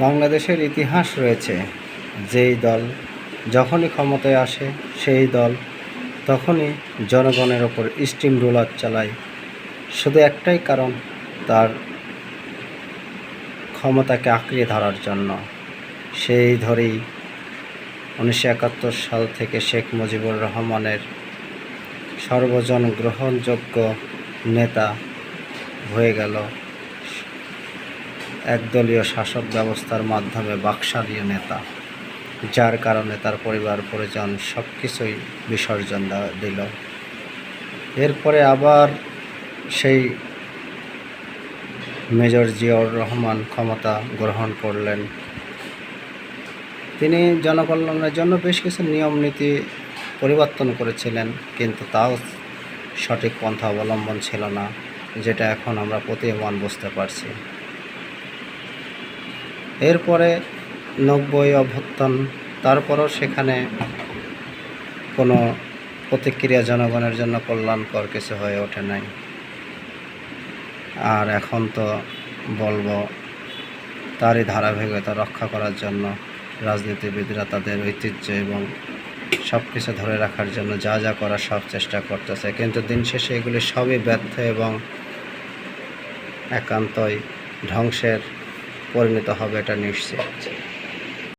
বাংলাদেশের ইতিহাস রয়েছে, যেই দল যখনই ক্ষমতায় আসে সেই দল তখনই জনগণের ওপর স্টিম রোলার চালায়, শুধু একটাই কারণ, তার ক্ষমতাকে আঁকড়ে ধরার জন্য। সেই ধরেই 1971 সাল থেকে শেখ মুজিবুর রহমানের সর্বজন গ্রহণযোগ্য নেতা হয়ে গেল একদলীয় শাসক ব্যবস্থার মাধ্যমে বাকশালীয় নেতা, যার কারণে তার পরিবার পরিজন সব কিছুই বিসর্জন দিল। এরপরে আবার সেই মেজর জিয়াউর রহমান ক্ষমতা গ্রহণ করলেন। তিনি জনকল্যাণের জন্য বেশ কিছু নিয়ম নীতি পরিবর্তন করেছিলেন, কিন্তু তাও সঠিক পন্থা অবলম্বন ছিল না, যেটা এখন আমরা প্রতীয়মান বুঝতে পারছি। এরপরে 90 অভ্যুত্থান, তারপরও সেখানে কোনো প্রতিক্রিয়া জনগণের জন্য কল্যাণকর কিছু হয়ে ওঠে নাই। আর এখন তো বলবো, তারই ধারাবাহিকতা রক্ষা করার জন্য রাজনীতিবিদরা তাদের ঐতিহ্য এবং সব কিছু ধরে রাখার জন্য যা যা করার সব চেষ্টা করতেছে, কিন্তু দিন শেষে এগুলি সবই ব্যর্থ এবং একান্তই ধ্বংসের পরিণত হবে, এটা নিশ্চিত।